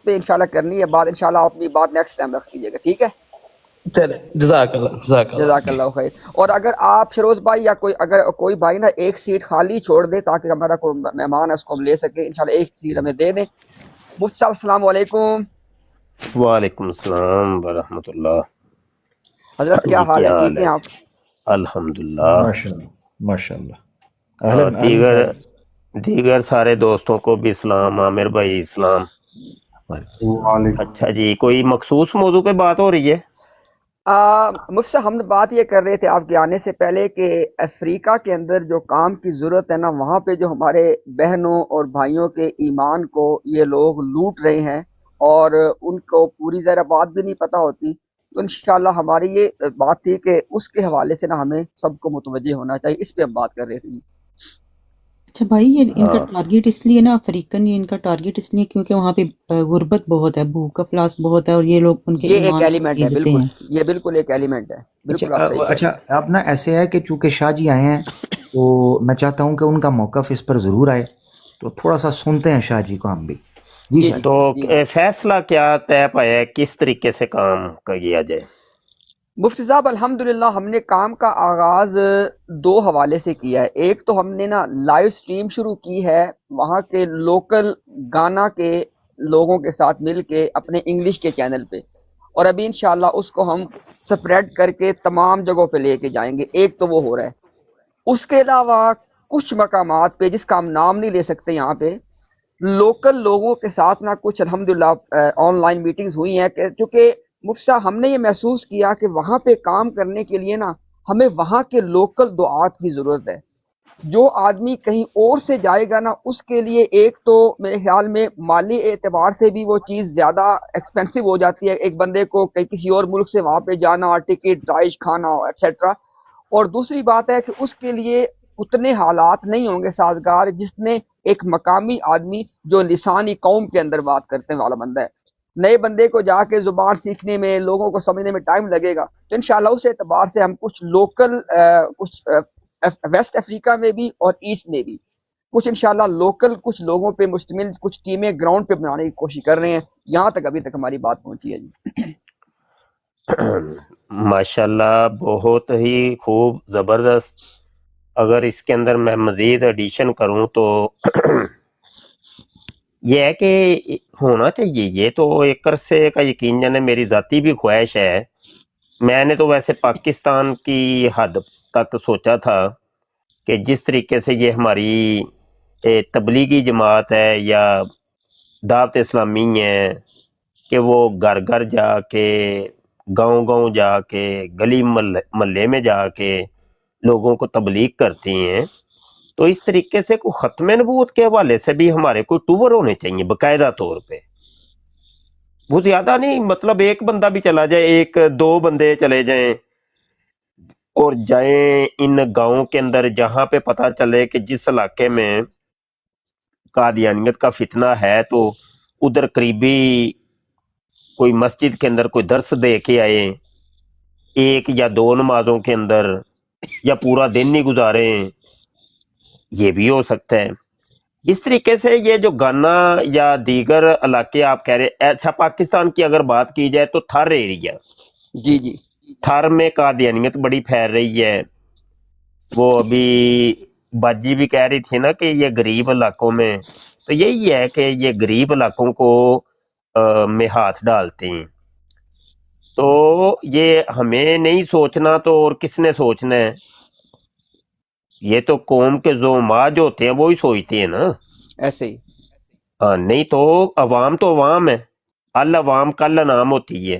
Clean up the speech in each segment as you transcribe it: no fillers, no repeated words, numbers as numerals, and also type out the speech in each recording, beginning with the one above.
پہ انشاءاللہ کرنی ہے بات، انشاءاللہ آپ اپنی بات نیکسٹ ٹائم رکھ لیجیے گا، ٹھیک ہے؟ چلے جزاک اللہ جزاک اللہ. جزاک اللہ خیر. اور اگر آپ فیروز بھائی یا اگر کوئی بھائی نا ایک سیٹ خالی چھوڑ دے تاکہ ہمارا کوئی مہمان ہے اس کو ہم لے سکیں، انشاءاللہ ایک سیٹ ہمیں دے دیں. مفتی صاحب السلام علیکم. وعلیکم السلام ورحمۃ اللہ. حضرت کیا جی حال ہے؟ کیا حال ٹھیک ہے؟ ہیں آپ؟ الحمدللہ. ماشاءاللہ ماشاءاللہ. اور اہلاً سعید. دیگر سارے دوستوں کو بھی اسلام. عامر بھائی اسلام. وعلیکم السلام. وعلیکم اچھا جی، کوئی مخصوص موضوع پہ بات ہو رہی ہے؟ مجھ سے ہم بات یہ کر رہے تھے آپ کے آنے سے پہلے کہ افریقہ کے اندر جو کام کی ضرورت ہے نا، وہاں پہ جو ہمارے بہنوں اور بھائیوں کے ایمان کو یہ لوگ لوٹ رہے ہیں اور ان کو پوری ذرا بات بھی نہیں پتہ ہوتی، تو انشاءاللہ ہماری یہ بات تھی کہ اس کے حوالے سے نا ہمیں سب کو متوجہ ہونا چاہیے. اس پہ ہم بات کر رہے تھے. اچھا بھائی، یہ ان کا ہاں ٹارگیٹ اس لیے نا افریقن، یہ ان کا ٹارگیٹ اس لیے کیونکہ وہاں پہ غربت بہت ہے، بھوک افلاس بہت ہے، اور یہ لوگ ان کے یہ ایک ایمان کو ایلیمنٹ ہے، خریدتے بالکل ہیں. یہ بالکل ایک ایلیمنٹ ہے، بالکل آپ صحیح کہہ رہے اچھا اب نا ایسے ہے کہ چونکہ شاہ جی آئے ہیں تو میں چاہتا ہوں کہ ان کا موقف اس پر ضرور آئے، تو تھوڑا سا سنتے ہیں شاہ جی کو ہم بھی. جی جی شاہ جی جی. تو جی جی. فیصلہ کیا طے پایا ہے، کس طریقے سے کام کیا جائے؟ مفتی صاحب الحمدللہ ہم نے کام کا آغاز دو حوالے سے کیا ہے. ایک تو ہم نے نا لائیو سٹریم شروع کی ہے وہاں کے لوکل گانا کے لوگوں کے ساتھ مل کے اپنے انگلش کے چینل پہ، اور ابھی انشاءاللہ اس کو ہم سپریڈ کر کے تمام جگہوں پہ لے کے جائیں گے. ایک تو وہ ہو رہا ہے. اس کے علاوہ کچھ مقامات پہ جس کا ہم نام نہیں لے سکتے یہاں پہ، لوکل لوگوں کے ساتھ نا کچھ الحمدللہ آن لائن میٹنگز ہوئی ہیں کہ چونکہ مفتی صاحب ہم نے یہ محسوس کیا کہ وہاں پہ کام کرنے کے لیے نا ہمیں وہاں کے لوکل دعات کی ضرورت ہے. جو آدمی کہیں اور سے جائے گا نا اس کے لیے ایک تو میرے خیال میں مالی اعتبار سے بھی وہ چیز زیادہ ایکسپینسو ہو جاتی ہے، ایک بندے کو کسی اور ملک سے وہاں پہ جانا، ٹکٹ، رہائش، کھانا ایٹسٹرا. اور دوسری بات ہے کہ اس کے لیے اتنے حالات نہیں ہوں گے سازگار جس نے ایک مقامی آدمی جو لسانی قوم کے اندر بات کرتے والا بندہ ہے. نئے بندے کو جا کے زبان سیکھنے میں، لوگوں کو سمجھنے میں ٹائم لگے گا. تو انشاءاللہ اس اعتبار سے ہم کچھ لوکل کچھ ویسٹ افریقہ میں بھی اور ایسٹ میں بھی کچھ انشاءاللہ لوکل کچھ لوگوں پہ مشتمل کچھ ٹیمیں گراؤنڈ پہ بنانے کی کوشش کر رہے ہیں. یہاں تک ابھی تک ہماری بات پہنچی ہے جی. ماشاءاللہ بہت ہی خوب، زبردست. اگر اس کے اندر میں مزید ایڈیشن کروں تو یہ ہے کہ ہونا چاہیے. یہ تو ایک عرصے کا یقین جانے میری ذاتی بھی خواہش ہے. میں نے تو ویسے پاکستان کی حد تک سوچا تھا کہ جس طریقے سے یہ ہماری تبلیغی جماعت ہے یا دعوت اسلامی ہے کہ وہ گھر گھر جا کے، گاؤں گاؤں جا کے، گلی محلے میں جا کے لوگوں کو تبلیغ کرتی ہیں، تو اس طریقے سے کوئی ختم نبوت کے حوالے سے بھی ہمارے کوئی ٹور ہونے چاہیے باقاعدہ طور پہ. وہ زیادہ نہیں، مطلب ایک بندہ بھی چلا جائے، ایک دو بندے چلے جائیں اور جائیں ان گاؤں کے اندر جہاں پہ پتہ چلے کہ جس علاقے میں قادیانیت کا فتنہ ہے تو ادھر قریبی کوئی مسجد کے اندر کوئی درس دے کے آئے، ایک یا دو نمازوں کے اندر، یا پورا دن ہی گزاریں. یہ بھی ہو سکتا ہے. اس طریقے سے یہ جو گانا یا دیگر علاقے آپ کہہ رہے، اچھا پاکستان کی اگر بات کی جائے تو تھر ایریا، جی جی تھر میں قادیانیت بڑی پھیل رہی ہے. وہ ابھی باجی بھی کہہ رہی تھی نا کہ یہ غریب علاقوں میں، تو یہی ہے کہ یہ غریب علاقوں کو میں ہاتھ ڈالتے ہیں. تو یہ ہمیں نہیں سوچنا تو اور کس نے سوچنا ہے؟ یہ تو قوم کے زعما جو ہوتے ہیں وہی سوچتے ہیں نا. ایسے ہی. ہاں، نہیں تو عوام تو عوام ہے، العوام کل نام ہوتی ہے.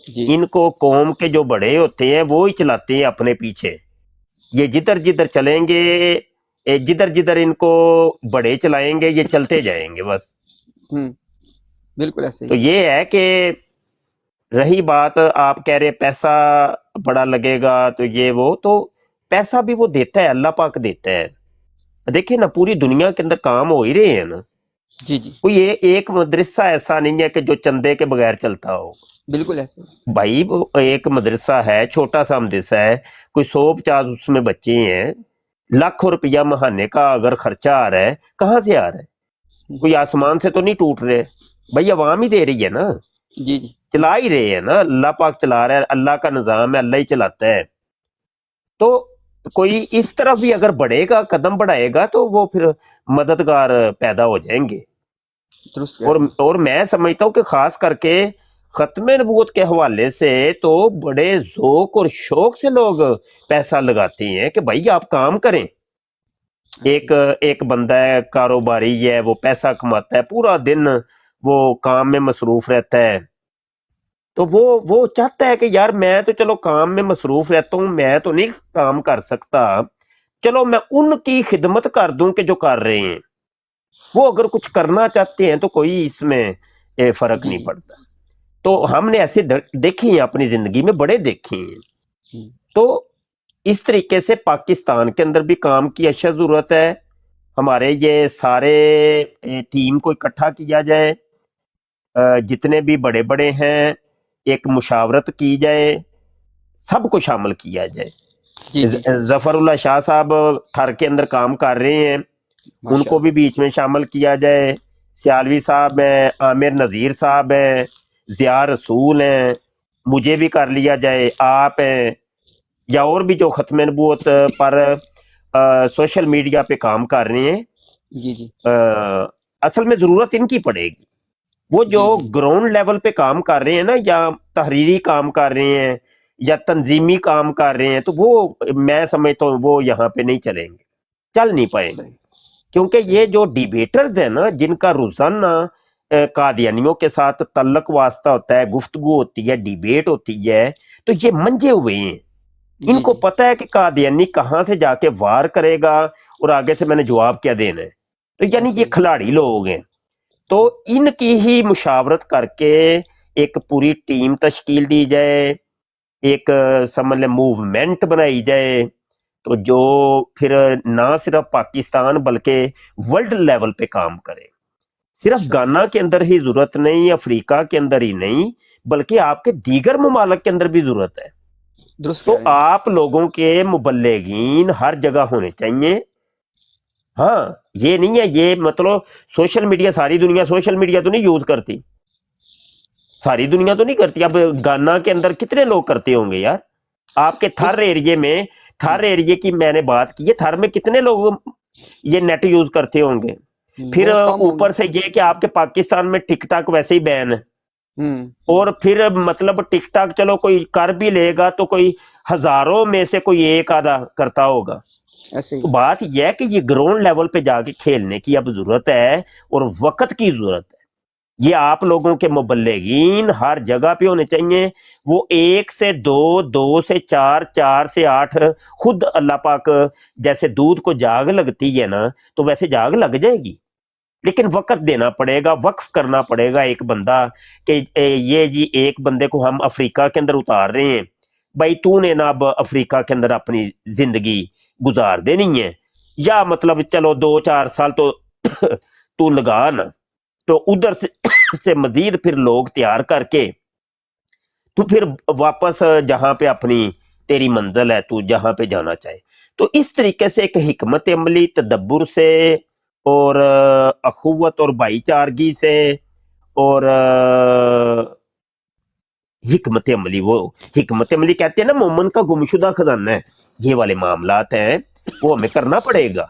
جی ان کو قوم کے جو بڑے ہوتے ہیں وہی چلاتے ہیں اپنے پیچھے. یہ جدھر جدھر چلیں گے، جدھر جدھر ان کو بڑے چلائیں گے یہ چلتے جائیں گے بس. بالکل ایسے تو ہی. یہ ہے کہ رہی بات آپ کہہ رہے پیسہ بڑا لگے گا تو یہ وہ، تو پیسہ بھی وہ دیتا ہے، اللہ پاک دیتا ہے. دیکھیں نا پوری دنیا کے اندر کام ہو ہی رہے ہیں نا. جی جی کوئی ایک مدرسہ ایسا نہیں ہے کہ جو چندے کے بغیر چلتا ہو. بالکل ایسے ہی. بھائی وہ ایک مدرسہ ہے، چھوٹا سا مدرسہ ہے، کوئی 150 اس میں بچے ہیں، لاکھوں روپیہ مہانے کا اگر خرچہ آ رہا ہے، کہاں سے آ رہا ہے؟ کوئی آسمان سے تو نہیں ٹوٹ رہے. بھائی عوام ہی دے رہی ہے نا، جی جی چلا ہی رہے ہیں نا، اللہ پاک چلا رہا ہے، اللہ کا نظام ہے، اللہ ہی چلاتا ہے. تو کوئی اس طرف بھی اگر بڑھے گا، قدم بڑھائے گا، تو وہ پھر مددگار پیدا ہو جائیں گے. درست کہہ رہے ہیں. اور میں سمجھتا ہوں کہ خاص کر کے ختم نبوت کے حوالے سے تو بڑے ذوق اور شوق سے لوگ پیسہ لگاتے ہیں کہ بھائی آپ کام کریں. ایک بندہ ہے، کاروباری ہے، وہ پیسہ کماتا ہے، پورا دن وہ کام میں مصروف رہتا ہے، تو وہ چاہتا ہے کہ یار میں تو چلو کام میں مصروف رہتا ہوں، میں تو نہیں کام کر سکتا، چلو میں ان کی خدمت کر دوں کہ جو کر رہے ہیں. وہ اگر کچھ کرنا چاہتے ہیں تو کوئی اس میں فرق جی نہیں جی پڑتا. تو ہم نے ایسے دیکھے ہیں اپنی زندگی میں، بڑے دیکھے ہیں. تو اس طریقے سے پاکستان کے اندر بھی کام کی اشد ضرورت ہے. ہمارے یہ سارے ٹیم کو اکٹھا کیا جائے، جتنے بھی بڑے بڑے ہیں ایک مشاورت کی جائے، سب کو شامل کیا جائے. جی جی ظفر اللہ شاہ صاحب تھر کے اندر کام کر رہے ہیں، ان ماشاء کو اللہ. بھی بیچ میں شامل کیا جائے. سیالوی صاحب ہیں، عامر نذیر صاحب ہیں، ضیاء رسول ہیں، مجھے بھی کر لیا جائے، آپ ہیں، یا اور بھی جو ختم نبوت پر سوشل میڈیا پہ کام کر رہے ہیں. جی جی اصل میں ضرورت ان کی پڑے گی. وہ جو جی جی گراؤنڈ لیول پہ کام کر رہے ہیں نا، یا تحریری کام کر رہے ہیں یا تنظیمی کام کر رہے ہیں، تو وہ میں سمجھتا ہوں وہ یہاں پہ نہیں چلیں گے، چل نہیں پائیں گے. صحیح کیونکہ صحیح. یہ جو ڈیبیٹرز ہیں نا، جن کا روزانہ قادیانیوں کے ساتھ تعلق واسطہ ہوتا ہے، گفتگو ہوتی ہے، ڈیبیٹ ہوتی ہے، تو یہ منجے ہوئے ہیں. ان جی کو جی پتہ ہے کہ قادیانی کہاں سے جا کے وار کرے گا اور آگے سے میں نے جواب کیا دینا ہے. تو یعنی ایسے یہ ہی. کھلاڑی لوگ ہیں. تو ان کی ہی مشاورت کر کے ایک پوری ٹیم تشکیل دی جائے، ایک سمجھ لیں موومنٹ بنائی جائے، تو جو پھر نہ صرف پاکستان بلکہ ورلڈ لیول پہ کام کرے. صرف ماشاء اللہ. گانا کے اندر ہی ضرورت نہیں، افریقہ کے اندر ہی نہیں، بلکہ آپ کے دیگر ممالک کے اندر بھی ضرورت ہے. درست کہہ تو رہے ہیں. آپ لوگوں کے مبلغین ہر جگہ ہونے چاہیے. ہاں یہ نہیں ہے یہ مطلب سوشل میڈیا، ساری دنیا سوشل میڈیا تو نہیں یوز کرتی، ساری دنیا تو نہیں کرتی. اب گانا کے اندر کتنے لوگ کرتے ہوں گے یار؟ آپ کے تھر درست. ایریے میں، تھر ایریے کی میں نے بات کی ہے، تھر میں کتنے لوگ یہ نیٹ یوز کرتے ہوں گے؟ پھر بہت کم ہوں گے. اوپر سے یہ کہ آپ کے پاکستان میں ٹک ٹاک ویسے ہی بین ہے، اور پھر مطلب ٹک ٹاک چلو کوئی کر بھی لے گا تو کوئی ہزاروں میں سے کوئی ایک آدھا کرتا ہوگا. ایسے ہی. تو بات یہ ہے کہ یہ گراؤنڈ لیول پہ جا کے کھیلنے کی اب ضرورت ہے اور وقت کی ضرورت ہے. یہ آپ لوگوں کے مبلغین ہر جگہ پہ ہونے چاہیے. وہ 1 سے 2، 2 سے 4، 4 سے 8، خود اللہ پاک جیسے دودھ کو جاگ لگتی ہے نا، تو ویسے جاگ لگ جائے گی، لیکن وقت دینا پڑے گا، وقف کرنا پڑے گا ایک بندہ کہ یہ جی ایک بندے کو ہم افریقہ کے اندر اتار رہے ہیں، بھائی تو نے نا اب افریقہ کے اندر اپنی زندگی گزار دینی ہے، یا مطلب چلو 2-4 سال تو تو لگا نا، تو ادھر سے مزید پھر لوگ تیار کر کے تو پھر واپس جہاں پہ اپنی تیری منزل ہے، تو جہاں پہ جانا چاہے. تو اس طریقے سے ایک حکمت عملی تدبر سے اور اخوت اور بھائی چارگی سے اور حکمت عملی، وہ حکمت عملی کہتے ہیں نا مومن کا گمشدہ خزانہ ہے، یہ والے معاملات ہیں وہ ہمیں کرنا پڑے گا.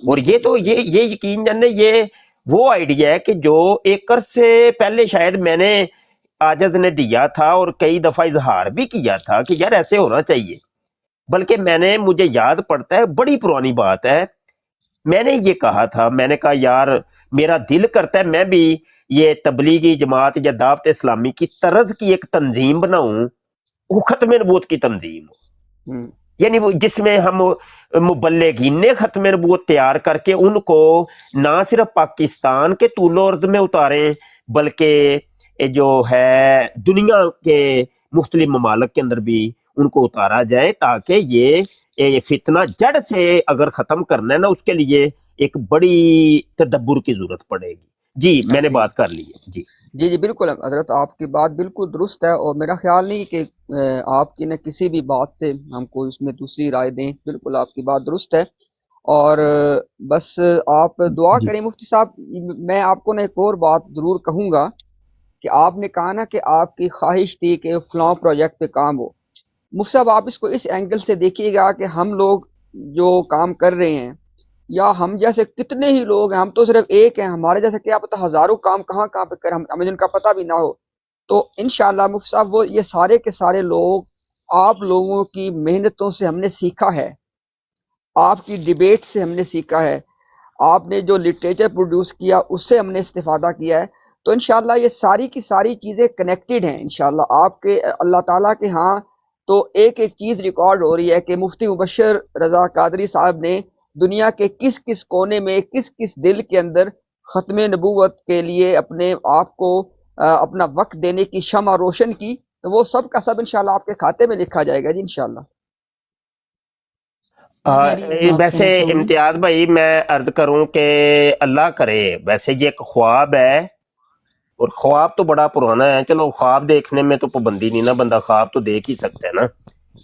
اور یہ تو یہ یقین جانے یہ وہ آئیڈیا ہے کہ جو ایک عرصے پہلے شاید میں نے عاجز نے دیا تھا اور کئی دفعہ اظہار بھی کیا تھا کہ یار ایسے ہونا چاہیے. بلکہ مجھے یاد پڑتا ہے، بڑی پرانی بات ہے، میں نے یہ کہا تھا، میں نے کہا یار میرا دل کرتا ہے میں بھی یہ تبلیغی جماعت یا دعوت اسلامی کی طرز کی ایک تنظیم بناؤں، وہ ختم نبوت کی تنظیم ہو، یعنی وہ جس میں ہم مبلغین ختم نبوت تیار کر کے ان کو نہ صرف پاکستان کے طول و عرض میں اتاریں، بلکہ جو ہے دنیا کے مختلف ممالک کے اندر بھی ان کو اتارا جائے، تاکہ یہ فتنہ جڑ سے اگر ختم کرنا ہے نا، اس کے لیے ایک بڑی تدبر کی ضرورت پڑے گی. جی میں نے ایسے ہی. بات کر لی ہے. جی جی جی بالکل حضرت، آپ کی بات بالکل درست ہے، اور میرا خیال نہیں کہ آپ کی نہ کسی بھی بات سے ہم کو اس میں دوسری رائے دیں. بالکل آپ کی بات درست ہے. اور بس آپ دعا جی کریں مفتی صاحب. میں آپ کو نا ایک اور بات ضرور کہوں گا کہ آپ نے کہا نا کہ آپ کی خواہش تھی کہ فلاں پروجیکٹ پہ کام ہو. مفتی صاحب آپ اس کو اس اینگل سے دیکھیے گا کہ ہم لوگ جو کام کر رہے ہیں یا ہم جیسے کتنے ہی لوگ ہیں, ہم تو صرف ایک ہیں, ہمارے جیسے کیا پتہ ہزاروں کام کہاں کہاں پہ کر ہمیں جن کا پتہ بھی نہ ہو. تو انشاءاللہ مفتی صاحب وہ یہ سارے کے سارے لوگ آپ لوگوں کی محنتوں سے ہم نے سیکھا ہے, آپ کی ڈیبیٹ سے ہم نے سیکھا ہے, آپ نے جو لٹریچر پروڈیوس کیا اس سے ہم نے استفادہ کیا ہے. تو انشاءاللہ یہ ساری کی ساری چیزیں کنیکٹڈ ہیں انشاءاللہ آپ کے اللہ تعالیٰ کے ہاں. تو ایک ایک چیز ریکارڈ ہو رہی ہے کہ مفتی مبشر رضا قادری صاحب نے دنیا کے کس کس کونے میں کس کس دل کے اندر ختم نبوت کے لیے اپنے آپ کو اپنا وقت دینے کی شمع روشن کی. تو وہ سب کا سب انشاءاللہ آپ کے کھاتے میں لکھا جائے گا جی انشاءاللہ. میں بھی ایک بات ویسے کہنا چاہوں گی. امتیاز بھائی میں عرض کروں کہ اللہ کرے, ویسے یہ ایک خواب ہے اور خواب تو بڑا پرانا ہے, چلو خواب دیکھنے میں تو پابندی نہیں نا, بندہ خواب تو دیکھ ہی سکتا ہے نا,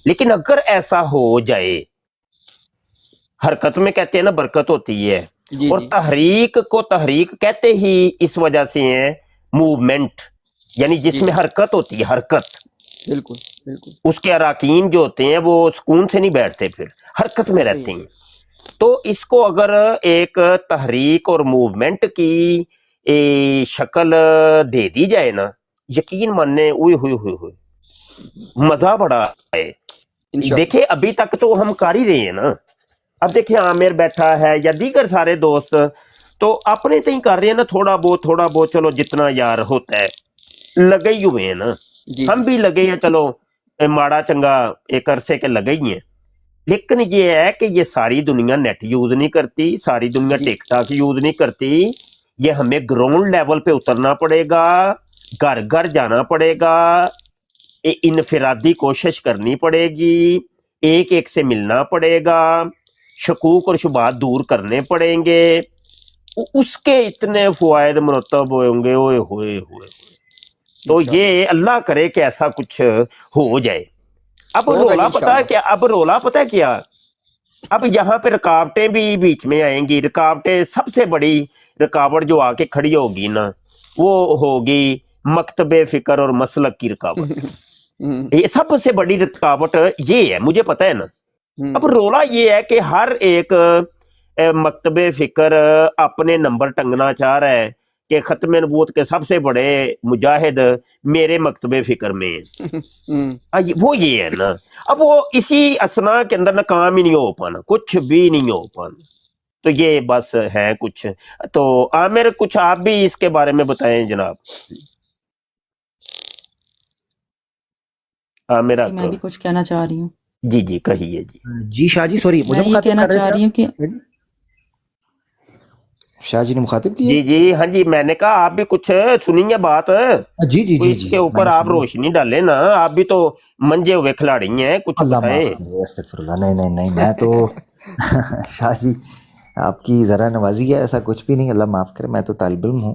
لیکن اگر ایسا ہو جائے, حرکت میں کہتے ہیں نا برکت ہوتی ہے, جی اور جی تحریک کو تحریک کہتے ہی اس وجہ سے ہیں موومنٹ, یعنی جس جی میں حرکت ہوتی ہے, حرکت, بالکل بالکل اس کے اراکین جو ہوتے ہیں وہ سکون سے نہیں بیٹھتے, پھر حرکت میں صحیح رہتے ہیں. تو اس کو اگر ایک تحریک اور موومنٹ کی شکل دے دی جائے نا, یقین ماننے ہوئے ہوئے ہوئے ہوئے مزہ بڑا ہے. انشاءاللہ. دیکھیں ابھی تک تو ہم کر ہی رہے ہیں نا, اب دیکھیں عامر بیٹھا ہے یا دیگر سارے دوست تو اپنے سے ہی کر رہے ہیں نا, تھوڑا بہت چلو جتنا یار ہوتا ہے لگے ہی ہوئے ہیں نا, جی ہم جی بھی لگے ہیں, چلو ماڑا چنگا ایک عرصے کے لگے ہی ہیں. لیکن یہ ہے کہ یہ ساری دنیا نیٹ یوز نہیں کرتی, ساری دنیا جی ٹک ٹاک یوز نہیں کرتی, یہ ہمیں گراؤنڈ لیول پہ اترنا پڑے گا, گھر گھر جانا پڑے گا, انفرادی کوشش کرنی پڑے گی, ایک ایک سے ملنا پڑے گا, شکوک اور شبہات دور کرنے پڑیں گے, اس کے اتنے فوائد مرتب ہوں گے, ہوئے ہوئے ہوئے. تو انشاءاللہ یہ اللہ کرے کہ ایسا کچھ ہو جائے. اب ہوگا جی رولا پتا ہے انشاءاللہ. کیا, اب یہاں پہ رکاوٹیں بھی بیچ میں آئیں گی. رکاوٹیں سب سے بڑی رکاوٹ جو آ کے کھڑی ہوگی نا, وہ ہوگی مکتب فکر اور مسلک کی رکاوٹ. یہ سب سے بڑی رکاوٹ یہ ہے, مجھے پتہ ہے نا. اب رولا یہ ہے کہ ہر ایک مکتب فکر اپنے نمبر ٹنگنا چاہ رہا ہے کہ ختم نبوت کے سب سے بڑے مجاہد میرے مکتب فکر میں ہیں. وہ یہ ہے نا, اب وہ اسی اسنا کے اندر ناکام ہی نہیں ہو پانا, کچھ بھی نہیں ہو پانا. تو یہ بس ہے کچھ. تو عامر کچھ آپ بھی اس کے بارے میں بتائیں جناب. عامر میں اکرم, بھی کچھ کہنا چاہ رہی ہوں. جی جی کہیے جی. جی شاہ جی, سوری مجھے میں یہ مخاطب کہنا کر رہے چاہ تھے رہی ہوں کہ آپ. شاہ جی نے مخاطب کیے. جی جی ہاں جی, میں نے کہا آپ بھی کچھ سنیے بات, جی جی جی اس جی کے میں اوپر نے آپ سنی. روشنی ڈالیں نا, آپ بھی تو منجے ہوئے کھلاڑی ہیں, کچھ اللہ معاف بتائیں. کرے, استغفر اللہ. نہیں نہیں نہیں, میں تو شاہ جی آپ کی ذرا نوازی ہے, ایسا کچھ بھی نہیں, اللہ معاف کرے. میں تو طالب علم ہوں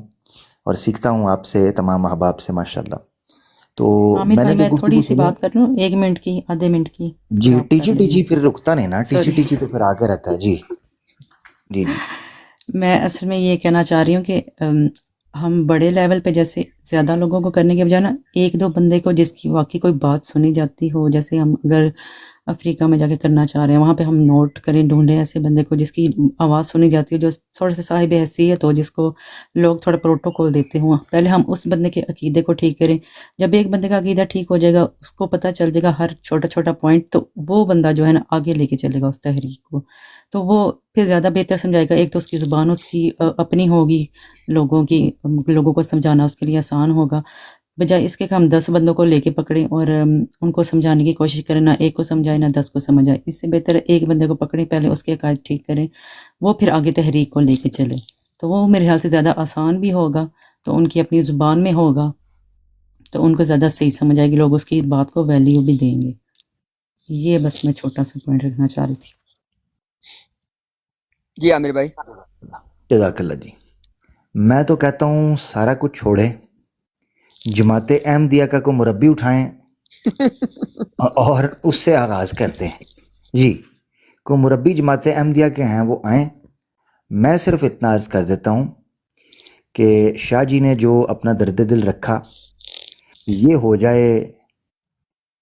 اور سیکھتا ہوں آپ سے, تمام احباب سے ماشاءاللہ. تو عامر میں نے بھائی جو میں تھوڑی گفتگو سی سنی, بات کر لوں, 1 منٹ کی, آدھے منٹ کی, جی پھر آپ ٹی کر جی لینا. پھر رکتا نہیں نا, ٹی سوری جی تو پھر آگے رہتا ہے. جی جی جی میں اصل میں یہ کہنا چاہ رہی ہوں کہ ہم بڑے لیول پہ جیسے زیادہ لوگوں کو کرنے کے بجائے نا, 1-2 بندے کو جس کی واقعی کوئی بات سنی جاتی ہو, جیسے ہم اگر افریقہ میں جا کے کرنا چاہ رہے ہیں, وہاں پہ ہم نوٹ کریں, ڈھونڈیں ایسے بندے کو جس کی آواز سنی جاتی ہے, جو تھوڑے سے صاحب حیثیت ہو, جس کو لوگ تھوڑا پروٹوکول دیتے ہوں. پہلے ہم اس بندے کے عقیدے کو ٹھیک کریں. جب ایک بندے کا عقیدہ ٹھیک ہو جائے گا, اس کو پتہ چل جائے گا ہر چھوٹا چھوٹا پوائنٹ, تو وہ بندہ جو ہے نا آگے لے کے چلے گا اس تحریک کو, تو وہ پھر زیادہ بہتر سمجھائے گا. ایک تو اس کی زبان اس کی اپنی ہوگی, لوگوں کو سمجھانا اس کے لیے آسان ہوگا, بجائے اس کے کہ ہم 10 بندوں کو لے کے پکڑیں اور ان کو سمجھانے کی کوشش کریں, نہ ایک کو سمجھائے نہ 10 کو سمجھائے. اس سے بہتر ہے ایک بندے کو پکڑیں, پہلے اس کے عقائد ٹھیک کریں, وہ پھر آگے تحریک کو لے کے چلے, تو وہ میرے خیال سے زیادہ آسان بھی ہوگا. تو ان کی اپنی زبان میں ہوگا تو ان کو زیادہ صحیح سمجھ آئے گی, لوگ اس کی بات کو ویلیو بھی دیں گے. یہ بس میں چھوٹا سا پوائنٹ رکھنا چاہ رہی تھی. جی عامر بھائی. جزاک اللہ جی. میں تو کہتا ہوں سارا کچھ چھوڑیں, جماعت احمدیہ کا کو مربی اٹھائیں اور اس سے آغاز کرتے ہیں. جی کو مربی جماعت احمدیہ کے ہیں وہ آئیں. میں صرف اتنا عرض کر دیتا ہوں کہ شاہ جی نے جو اپنا درد دل رکھا یہ ہو جائے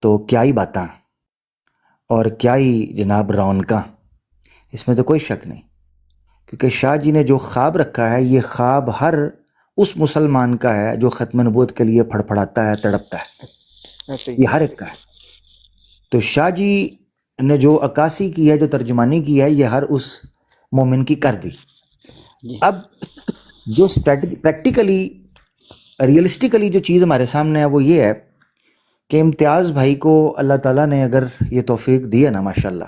تو کیا ہی باتاں اور کیا ہی جناب رونقاں، اس میں تو کوئی شک نہیں. کیونکہ شاہ جی نے جو خواب رکھا ہے یہ خواب ہر اس مسلمان کا ہے جو ختم نبوت کے لیے پھڑپھڑاتا ہے، تڑپتا ہے، ایسے ہی یہ ہر ایک کا ہے. تو شاہ جی نے جو عکاسی کی ہے، جو ترجمانی کی ہے، یہ ہر اس مومن کی کر دی. جی اب جو پریکٹیکلی ریئلسٹیکلی جو چیز ہمارے سامنے ہے وہ یہ ہے کہ امتیاز بھائی کو اللہ تعالیٰ نے اگر یہ توفیق دی ہے نا ماشاءاللہ،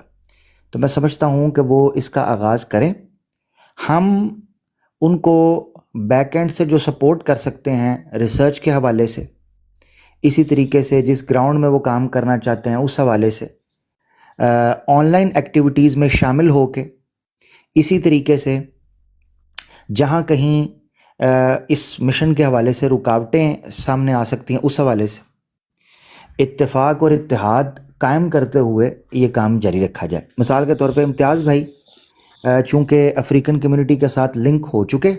تو میں سمجھتا ہوں کہ وہ اس کا آغاز کریں. ہم ان کو بیک اینڈ سے جو سپورٹ کر سکتے ہیں ریسرچ کے حوالے سے، اسی طریقے سے جس گراؤنڈ میں وہ کام کرنا چاہتے ہیں اس حوالے سے، آن لائن ایکٹیویٹیز میں شامل ہو کے، اسی طریقے سے جہاں کہیں اس مشن کے حوالے سے رکاوٹیں سامنے آ سکتی ہیں اس حوالے سے اتفاق اور اتحاد قائم کرتے ہوئے یہ کام جاری رکھا جائے. مثال کے طور پہ امتیاز بھائی چونکہ افریقن کمیونٹی کے ساتھ لنک ہو چکے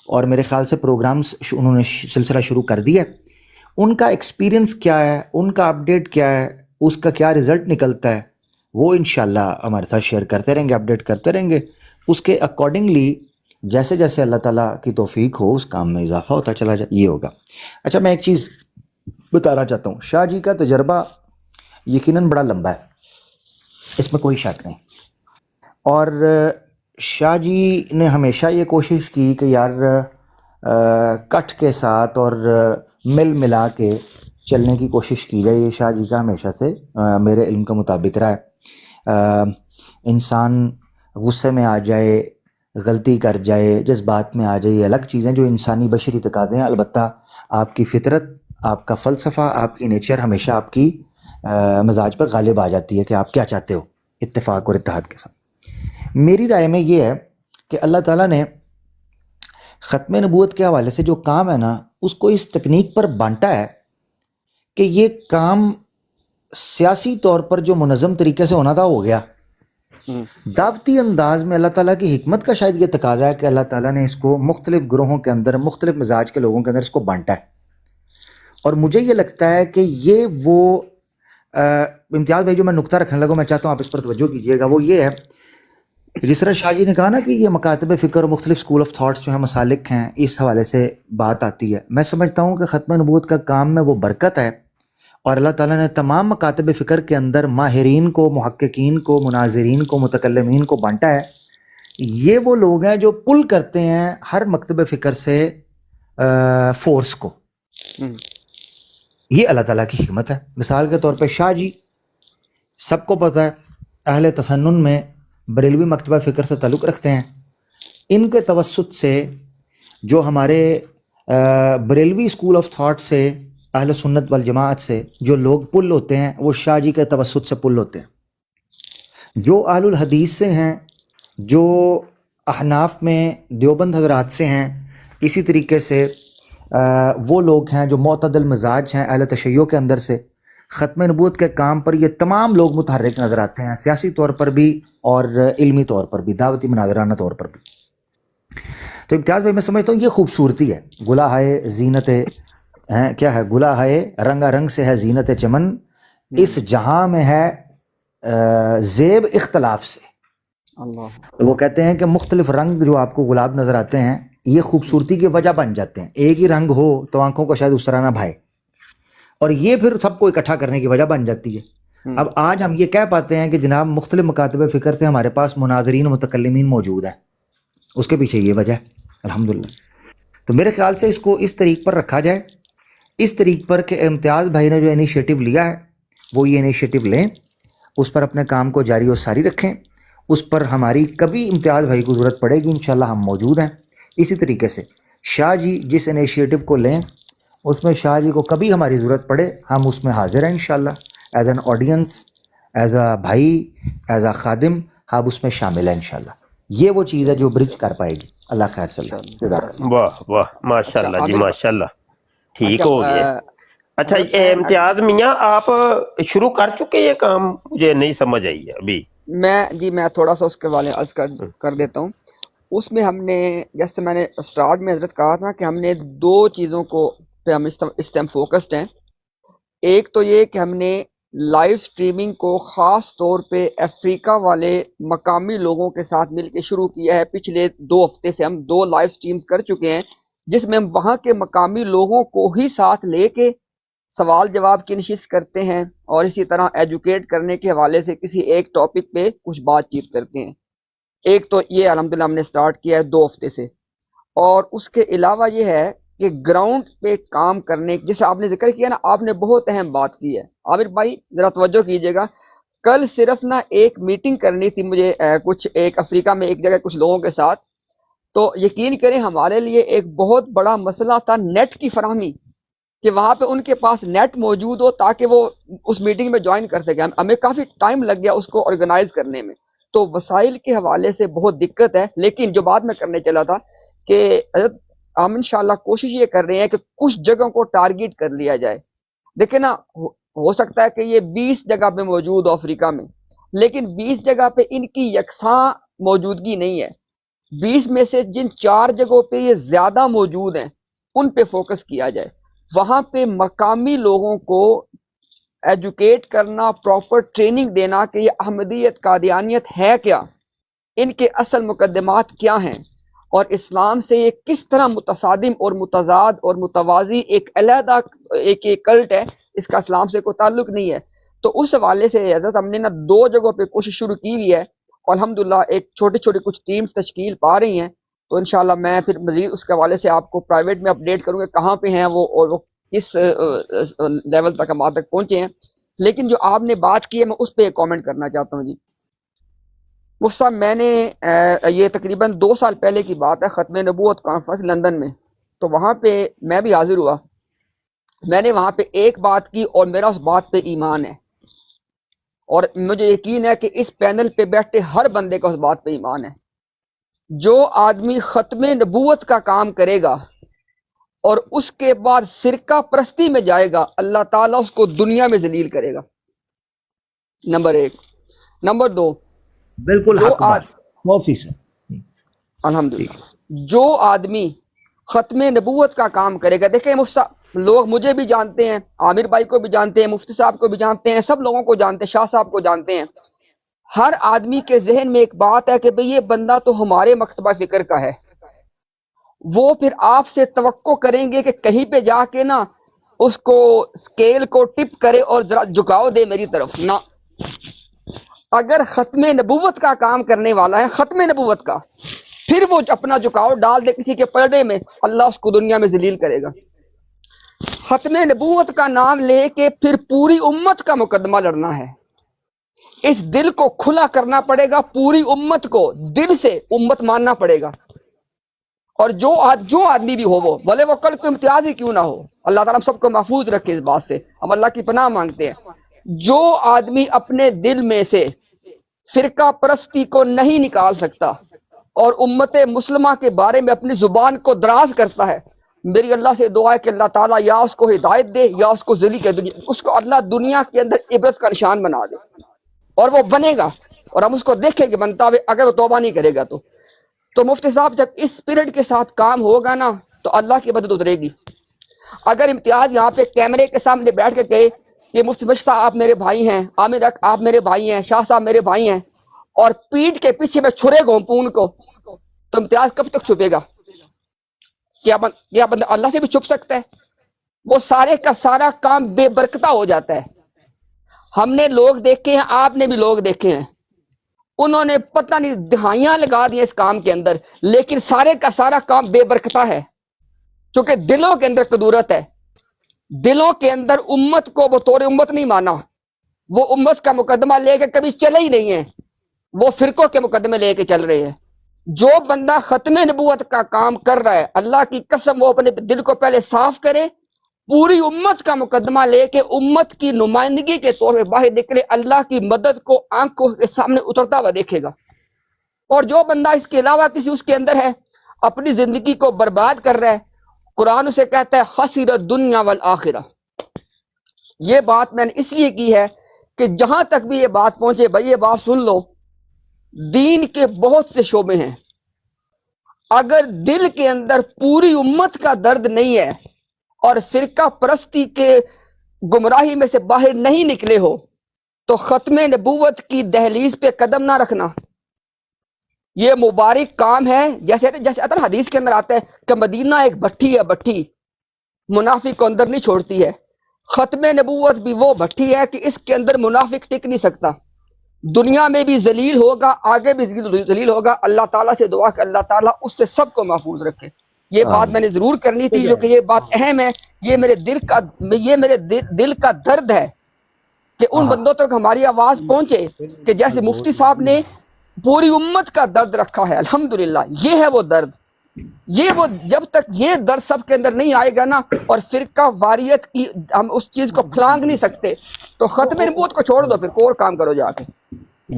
اور میرے خیال سے پروگرامز انہوں نے سلسلہ شروع کر دیا، ان کا ایکسپیرینس کیا ہے، ان کا اپڈیٹ کیا ہے، اس کا کیا رزلٹ نکلتا ہے، وہ انشاءاللہ ہمارے ساتھ شیئر کرتے رہیں گے، اپڈیٹ کرتے رہیں گے. اس کے اکارڈنگلی جیسے جیسے اللہ تعالیٰ کی توفیق ہو اس کام میں اضافہ ہوتا چلا جائے، یہ ہوگا. اچھا میں ایک چیز بتانا چاہتا ہوں، شاہ جی کا تجربہ یقیناً بڑا لمبا ہے، اس میں کوئی شک نہیں. اور شاہ جی نے ہمیشہ یہ کوشش کی کہ یار کٹ کے ساتھ اور مل ملا کے چلنے کی کوشش کی جائے. یہ شاہ جی کا ہمیشہ سے میرے علم کے مطابق رہا ہے. انسان غصے میں آ جائے، غلطی کر جائے، جذبات میں آ جائے، یہ الگ چیزیں جو انسانی بشری تقاضے ہیں. البتہ آپ کی فطرت، آپ کا فلسفہ، آپ کی نیچر ہمیشہ آپ کی مزاج پر غالب آ جاتی ہے کہ آپ کیا چاہتے ہو اتفاق اور اتحاد کے ساتھ. میری رائے میں یہ ہے کہ اللہ تعالیٰ نے ختم نبوت کے حوالے سے جو کام ہے نا اس کو اس تکنیک پر بانٹا ہے کہ یہ کام سیاسی طور پر جو منظم طریقے سے ہونا تھا ہو گیا. دعوتی انداز میں اللہ تعالیٰ کی حکمت کا شاید یہ تقاضا ہے کہ اللہ تعالیٰ نے اس کو مختلف گروہوں کے اندر، مختلف مزاج کے لوگوں کے اندر اس کو بانٹا ہے. اور مجھے یہ لگتا ہے کہ یہ وہ امتیاز بھائی جو میں نقطہ رکھنے لگا، میں چاہتا ہوں آپ اس پر توجہ کیجیے گا، وہ یہ ہے جس طرح شاہ جی نے کہا نا کہ یہ مکاتب فکر اور مختلف اسکول آف تھاٹس جو ہیں، مسالک ہیں، اس حوالے سے بات آتی ہے. میں سمجھتا ہوں کہ ختم نبوت کا کام میں وہ برکت ہے اور اللہ تعالیٰ نے تمام مکاتب فکر کے اندر ماہرین کو، محققین کو، مناظرین کو، متکلمین کو بانٹا ہے. یہ وہ لوگ ہیں جو پل کرتے ہیں ہر مکتب فکر سے فورس کو. یہ اللہ تعالیٰ کی حکمت ہے. مثال کے طور پہ شاہ جی سب کو پتہ ہے اہل تسنن میں بریلوی مکتبہ فکر سے تعلق رکھتے ہیں. ان کے توسط سے جو ہمارے بریلوی اسکول آف تھاٹ سے، اہل سنت والجماعت سے جو لوگ پل ہوتے ہیں وہ شاہ جی کے توسط سے پل ہوتے ہیں. جو اہل الحدیث سے ہیں، جو احناف میں دیوبند حضرات سے ہیں، اسی طریقے سے وہ لوگ ہیں جو معتدل مزاج ہیں اہل تشیع کے اندر سے، ختم نبوت کے کام پر یہ تمام لوگ متحرک نظر آتے ہیں، سیاسی طور پر بھی اور علمی طور پر بھی، دعوتی مناظرانہ طور پر بھی. تو امتیاز بھائی میں سمجھتا ہوں یہ خوبصورتی ہے. گلا ہے زینت ہیں، کیا ہے، گلا ہے رنگا رنگ سے ہے زینت چمن، اس جہاں میں ہے زیب اختلاف سے. اللہ، وہ کہتے ہیں کہ مختلف رنگ جو آپ کو گلاب نظر آتے ہیں یہ خوبصورتی کی وجہ بن جاتے ہیں. ایک ہی رنگ ہو تو آنکھوں کو شاید اس طرح نہ بھائے، اور یہ پھر سب کو اکٹھا کرنے کی وجہ بن جاتی ہے. اب آج ہم یہ کہہ پاتے ہیں کہ جناب مختلف مکاتب فکر سے ہمارے پاس مناظرین و متکلمین موجود ہیں، اس کے پیچھے یہ وجہ ہے الحمدللہ. تو میرے خیال سے اس کو اس طریق پر رکھا جائے، اس طریق پر کہ امتیاز بھائی نے جو انیشیٹو لیا ہے وہ یہ انیشیٹو لیں، اس پر اپنے کام کو جاری و ساری رکھیں. اس پر ہماری کبھی امتیاز بھائی کو ضرورت پڑے گی انشاءاللہ ہم موجود ہیں. اسی طریقے سے شاہ جی جس انیشیٹو کو لیں اس میں شاہ جی کو کبھی ہماری ضرورت پڑے ہم اس میں حاضر ہیں انشاءاللہ. As an audience, as a بھائی، ایز اے خادم ہم اس میں شامل ہیں انشاءاللہ. یہ وہ چیز ہے جو برج کر پائے گی. اللہ خیر صلی اللہ. واہ واہ، ماشاءاللہ جی ماشاءاللہ، ٹھیک اچھا ہو گیا. اچھا امتیاز میاں آپ شروع کر چکے یہ کام؟ مجھے نہیں سمجھ آئی ہے ابھی. میں تھوڑا سا اس کے والے عرض کر دیتا ہوں. اس میں ہم نے جیسے میں نے سٹارٹ میں حضرت کہا تھا کہ ہم نے 2 چیزوں کو پہ ہم اس ٹائم فوکسڈ ہیں. ایک تو یہ کہ ہم نے لائیو سٹریمنگ کو خاص طور پہ افریقہ والے مقامی لوگوں کے ساتھ مل کے شروع کیا ہے. پچھلے 2 ہفتے سے ہم 2 لائیو سٹریمز کر چکے ہیں جس میں ہم وہاں کے مقامی لوگوں کو ہی ساتھ لے کے سوال جواب کی نشست کرتے ہیں اور اسی طرح ایجوکیٹ کرنے کے حوالے سے کسی ایک ٹاپک پہ کچھ بات چیت کرتے ہیں. ایک تو یہ الحمدللہ ہم نے سٹارٹ کیا ہے 2 ہفتے سے. اور اس کے علاوہ یہ ہے کہ گراؤنڈ پہ کام کرنے جیسے آپ نے ذکر کیا نا، آپ نے بہت اہم بات کی ہے. عامر بھائی ذرا توجہ کیجیے گا. کل صرف نا ایک میٹنگ کرنی تھی مجھے کچھ ایک افریقہ میں ایک جگہ کچھ لوگوں کے ساتھ. تو یقین کریں ہمارے لیے ایک بہت بڑا مسئلہ تھا نیٹ کی فراہمی، کہ وہاں پہ ان کے پاس نیٹ موجود ہو تاکہ وہ اس میٹنگ میں جوائن کر سکیں. ہمیں کافی ٹائم لگ گیا اس کو آرگنائز کرنے میں. تو وسائل کے حوالے سے بہت دقت ہے. لیکن جو بات میں کرنے چلا تھا کہ ہم انشاءاللہ کوشش یہ کر رہے ہیں کہ کچھ جگہوں کو ٹارگیٹ کر لیا جائے. دیکھیں نا، ہو سکتا ہے کہ یہ 20 جگہ پہ موجود ہو افریقہ میں، لیکن 20 جگہ پہ ان کی یکساں موجودگی نہیں ہے. 20 میں سے جن 4 جگہوں پہ یہ زیادہ موجود ہیں ان پہ فوکس کیا جائے. وہاں پہ مقامی لوگوں کو ایجوکیٹ کرنا، پراپر ٹریننگ دینا کہ یہ احمدیت قادیانیت ہے کیا، ان کے اصل مقدمات کیا ہیں، اور اسلام سے یہ کس طرح متصادم اور متضاد اور متوازی ایک علیحدہ ایک کلٹ ہے، اس کا اسلام سے کوئی تعلق نہیں ہے. تو اس حوالے سے حضرت ہم نے نا 2 جگہوں پہ کوشش شروع کی ہوئی ہے اور الحمدللہ ایک چھوٹی چھوٹی کچھ ٹیمز تشکیل پا رہی ہیں. تو انشاءاللہ میں پھر مزید اس کے حوالے سے آپ کو پرائیویٹ میں اپڈیٹ کروں گا کہاں پہ ہیں وہ اور وہ کس لیول تک ہم آج تک پہنچے ہیں. لیکن جو آپ نے بات کی ہے میں اس پہ ایک کامنٹ کرنا چاہتا ہوں. جی مفتی صاحب، میں نے یہ تقریباً 2 سال پہلے کی بات ہے، ختم نبوت کانفرنس لندن میں، تو وہاں پہ میں بھی حاضر ہوا. میں نے وہاں پہ ایک بات کی اور میرا اس بات پہ ایمان ہے، اور مجھے یقین ہے کہ اس پینل پہ بیٹھے ہر بندے کا اس بات پہ ایمان ہے. جو آدمی ختم نبوت کا کام کرے گا اور اس کے بعد فرقہ پرستی میں جائے گا، اللہ تعالیٰ اس کو دنیا میں ذلیل کرے گا. نمبر 1. نمبر 2، بالکل جو حق بات 100%. الحمدللہ جو آدمی ختم نبوت کا کام کرے گا، دیکھیں لوگ مجھے بھی جانتے ہیں، عامر بھائی کو بھی جانتے ہیں، مفتی صاحب کو بھی جانتے ہیں، سب لوگوں کو جانتے ہیں، شاہ صاحب کو جانتے ہیں. ہر آدمی کے ذہن میں ایک بات ہے کہ بھئی یہ بندہ تو ہمارے مکتبہ فکر کا ہے. وہ پھر آپ سے توقع کریں گے کہ کہیں پہ جا کے نا اس کو سکیل کو ٹپ کرے اور ذرا جھکاؤ دے میری طرف. نہ، اگر ختم نبوت کا کام کرنے والا ہے، ختم نبوت کا، پھر وہ اپنا جھکاؤ ڈال دے کسی کے پردے میں، اللہ اس کو دنیا میں ذلیل کرے گا. ختم نبوت کا نام لے کے پھر پوری امت کا مقدمہ لڑنا ہے. اس دل کو کھلا کرنا پڑے گا، پوری امت کو دل سے امت ماننا پڑے گا. اور جو آدمی بھی ہو وہ بھلے وہ کل کوئی امتیاز ہی کیوں نہ ہو، اللہ تعالیٰ ہم سب کو محفوظ رکھے. اس بات سے ہم اللہ کی پناہ مانگتے ہیں. جو آدمی اپنے دل میں سے فرقہ پرستی کو نہیں نکال سکتا اور امت مسلمہ کے بارے میں اپنی زبان کو دراز کرتا ہے، میری اللہ سے دعا ہے کہ اللہ تعالیٰ یا اس کو ہدایت دے یا اس کو ذلیل کر دے، اس کو اللہ دنیا کے اندر عبرت کا نشان بنا دے. اور وہ بنے گا اور ہم اس کو دیکھیں کہ بنتا ہوئے، اگر وہ توبہ نہیں کرے گا تو مفتی صاحب جب اس اسپرٹ کے ساتھ کام ہوگا نا تو اللہ کی مدد اترے گی. اگر امتیاز یہاں پہ کیمرے کے سامنے بیٹھ کے کہے کہ مفتی بشیر صاحب آپ میرے بھائی ہیں، عامر آپ میرے بھائی ہیں، شاہ صاحب میرے بھائی ہیں، اور پیٹ کے پیچھے میں چھرے گھونپوں ان کو، تو امتیاز کب تک چھپے گا؟ کیا بندہ اللہ سے بھی چھپ سکتا ہے؟ وہ سارے کا سارا کام بے برکتہ ہو جاتا ہے. ہم نے لوگ دیکھے ہیں، آپ نے بھی لوگ دیکھے ہیں، انہوں نے پتہ نہیں دہائیاں لگا دی اس کام کے اندر، لیکن سارے کا سارا کام بے برکتہ ہے، کیونکہ دلوں کے اندر قدورت ہے. دلوں کے اندر امت کو بطور امت نہیں مانا، وہ امت کا مقدمہ لے کے کبھی چلے ہی نہیں ہیں، وہ فرقوں کے مقدمے لے کے چل رہے ہیں. جو بندہ ختم نبوت کا کام کر رہا ہے، اللہ کی قسم وہ اپنے دل کو پہلے صاف کرے، پوری امت کا مقدمہ لے کے امت کی نمائندگی کے طور پہ باہر نکلے، اللہ کی مدد کو آنکھوں کے سامنے اترتا ہوا دیکھے گا. اور جو بندہ اس کے علاوہ کسی اس کے اندر ہے، اپنی زندگی کو برباد کر رہا ہے. قرآن اسے کہتا ہے خسر الدنیا والآخرہ. یہ بات میں نے اس لیے کی ہے کہ جہاں تک بھی یہ بات پہنچے بھائی یہ بات سن لو، دین کے بہت سے شعبے ہیں، اگر دل کے اندر پوری امت کا درد نہیں ہے اور فرقہ پرستی کے گمراہی میں سے باہر نہیں نکلے ہو تو ختم نبوت کی دہلیز پہ قدم نہ رکھنا۔ یہ مبارک کام ہے، جیسے اطر حدیث کے اندر آتا ہے کہ مدینہ ایک بھٹی ہے، بھٹی منافق کو اندر نہیں چھوڑتی ہے۔ ختم نبوت بھی وہ بھٹی ہے کہ اس کے اندر منافق ٹک نہیں سکتا، دنیا میں بھی ذلیل ہوگا، آگے بھی ذلیل ہوگا۔ اللہ تعالیٰ سے دعا کہ اللہ تعالیٰ اس سے سب کو محفوظ رکھے۔ یہ بات میں نے ضرور کرنی تھی جو کہ یہ بات اہم ہے، یہ میرے دل کا درد ہے کہ ان بندوں تک ہماری آواز پہنچے کہ جیسے مفتی صاحب نے پوری امت کا درد رکھا ہے۔ الحمدللہ یہ ہے وہ درد، وہ جب تک یہ درد سب کے اندر نہیں آئے گا نا اور فرقہ واریت کی ہم اس چیز کو پھلانگ نہیں سکتے تو ختم نبوت کو چھوڑ دو، پھر کوئی اور کام کرو جا کے۔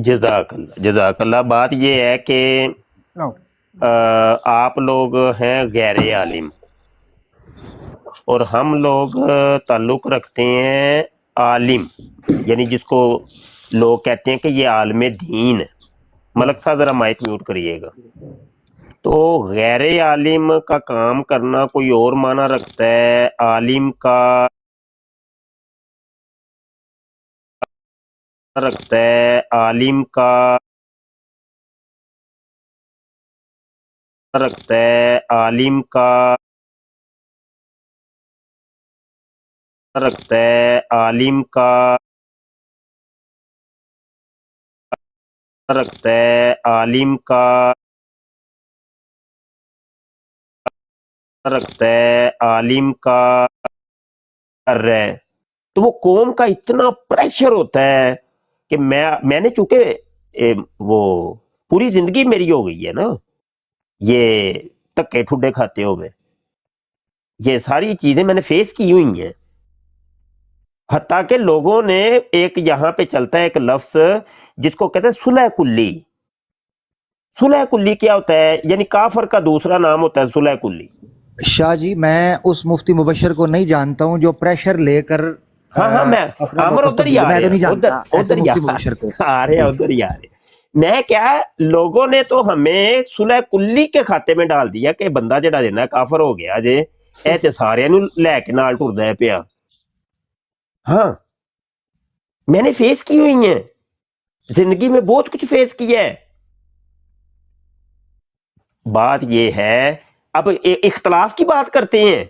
جزاک اللہ۔ بات یہ ہے کہ آپ لوگ ہیں غیر عالم اور ہم لوگ تعلق رکھتے ہیں عالم، یعنی جس کو لوگ کہتے ہیں کہ یہ عالم دین ہے۔ ملک صاحب ذرا مائک میوٹ کریے گا۔ تو غیر عالم کا کام کرنا کوئی اور معنی رکھتا ہے، عالم کا رکھتا ہے، عالم کا رکھتا ہے، عالم کا رکھتا ہے، عالم کا رکھتا ہے، عالم کا رکھتا ہے، عالم کا کر رہا ہے۔ تو وہ قوم کا اتنا پریشر ہوتا ہے کہ میں نے چونکہ وہ پوری زندگی میری ہو گئی ہے نا یہ دھکے ٹھڈے کھاتے ہوئے، یہ ساری چیزیں میں نے فیس کی ہوئی ہیں۔ حتیٰ کہ لوگوں نے ایک یہاں پہ چلتا ہے ایک لفظ جس کو کہتے ہیں صلح کلی۔ صلح کلی کیا ہوتا ہے؟ یعنی کافر کا دوسرا نام ہوتا ہے صلح کلی۔ شاہ جی میں اس مفتی مبشر کو نہیں جانتا ہوں جو پریشر لے کر ہاں میں عمر ادھر ہی آ میں تو نہیں رہے جانتا ایسے مفتی مبشر کو۔ آ رہے ادھر ہی آ رہے۔ میں کیا لوگوں نے تو ہمیں صلح کلی کے کھاتے میں ڈال دیا کہ بندہ جڑا دینا کافر ہو گیا جے اے تے سارے نو لے کے نال ٹردا ہے پیا۔ ہاں میں نے فیس کی ہوئی ہیں، زندگی میں بہت کچھ فیس کیا ہے۔ بات یہ ہے اب اختلاف کی بات کرتے ہیں۔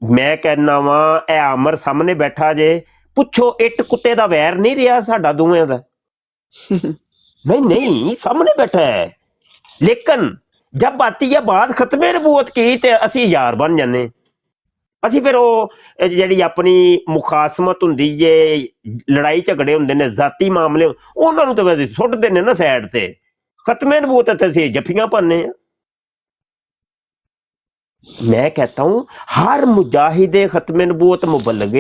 میں کہنا وا اے عامر سامنے بیٹھا جے پوچھو اٹ کتے دا ویر نہیں رہا ساڈا دوویں دا؟ نہیں سامنے بیٹھا ہے، لیکن جب آتی ہے بات ختم نبوت کی تے اسی یار بن جانے۔ اسی پھر وہ جڑی اپنی مخاصمت ہوندی ہے، لڑائی جھگڑے ہوندے نے، ذاتی معاملے انہاں نو تے ویسے سٹ دینے نا سائڈ تے، ختم نبوت تے اسی جفیاں پانے ہیں۔ میں کہتا ہوں ہر مجاہد ختم نبوت، مبلغ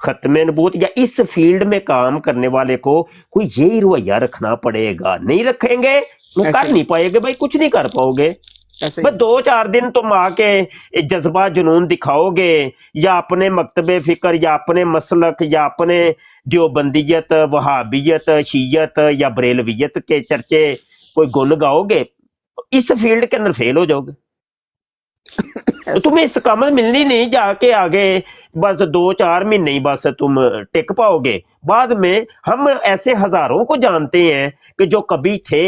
ختم نبوت یا اس فیلڈ میں کام کرنے والے کو کوئی یہی رویہ رکھنا پڑے گا۔ نہیں رکھیں گے وہ کر نہیں پائے گے بھائی، کچھ نہیں کر پاؤ گے۔ بس 2-4 دن تم آ کے جذبہ جنون دکھاؤ گے یا اپنے مکتب فکر یا اپنے مسلک یا اپنے دیوبندیت، وہابیت، شیعت یا بریلویت کے چرچے کوئی گن گاؤ گے، اس فیلڈ کے اندر فیل ہو جاؤ گے۔ تمہیں استقامت ملنی نہیں، جا کے آگے بس 2-4 مہینے ہی بس تم ٹک پاؤ گے۔ بعد میں ہم ایسے ہزاروں کو جانتے ہیں کہ جو کبھی تھے،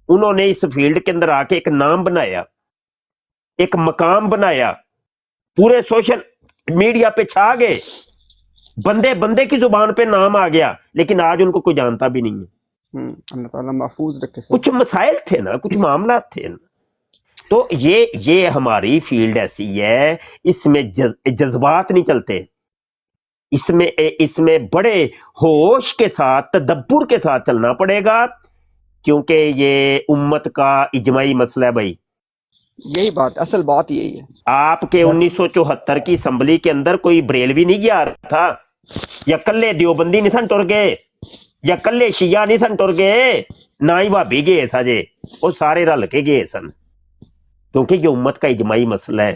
انہوں نے اس فیلڈ کے اندر آ کے ایک نام بنایا، ایک مقام بنایا، پورے سوشل میڈیا پہ چھا گئے، بندے بندے کی زبان پہ نام آ گیا، لیکن آج ان کو کوئی جانتا بھی نہیں ہے۔ اللہ تعالیٰ محفوظ رکھے۔ کچھ مسائل تھے نا، کچھ معاملات تھے نا۔ تو یہ ہماری فیلڈ ایسی ہے، اس میں جذبات نہیں چلتے، اس میں بڑے ہوش کے ساتھ، تدبر کے ساتھ چلنا پڑے گا، کیونکہ یہ امت کا اجماعی مسئلہ ہے بھائی۔ یہی بات، اصل بات یہی ہے۔ آپ کے 1974 کی اسمبلی کے اندر کوئی بریلوی نہیں گیا تھا، یا کلے دیوبندی نہیں سن ٹر گئے، یا کلے شیعہ نہیں سن ٹر گئے، نہ ہی بھابی گئے سجے، وہ سارے رل کے گئے سن، کیونکہ یہ امت کا اجماعی مسئلہ ہے۔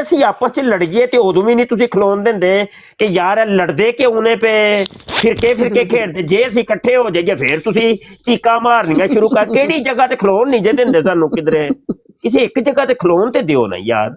ਅਸੀਂ ਆਪਸ ਚ ਲੜੀਏ ਤੇ ਉਦੋਂ ਵੀ ਨਹੀਂ ਤੁਸੀਂ ਖਲੋਣ ਦਿੰਦੇ ਕਿ ਯਾਰ ਇਹ ਲੜਦੇ ਕਿਉਂ ਨੇ ਪਏ, ਫਿਰਕੇ ਖੇਡਦੇ। ਜੇ ਅਸੀਂ ਇਕੱਠੇ ਹੋ ਜਾਈਏ ਫੇਰ ਤੁਸੀਂ ਚੀਕਾਂ ਮਾਰਨੀਆਂ ਸ਼ੁਰੂ ਕਰ। ਕਿਹੜੀ ਜਗ੍ਹਾ ਤੇ ਖਲੋਣ ਨਹੀਂ ਜੇ ਦਿੰਦੇ ਸਾਨੂੰ ਕਿਧਰੇ, ਕਿਸੇ ਇੱਕ ਜਗ੍ਹਾ ਤੇ ਖਲੋਣ ਤੇ ਦਿਓ ਨਾ ਯਾਰ।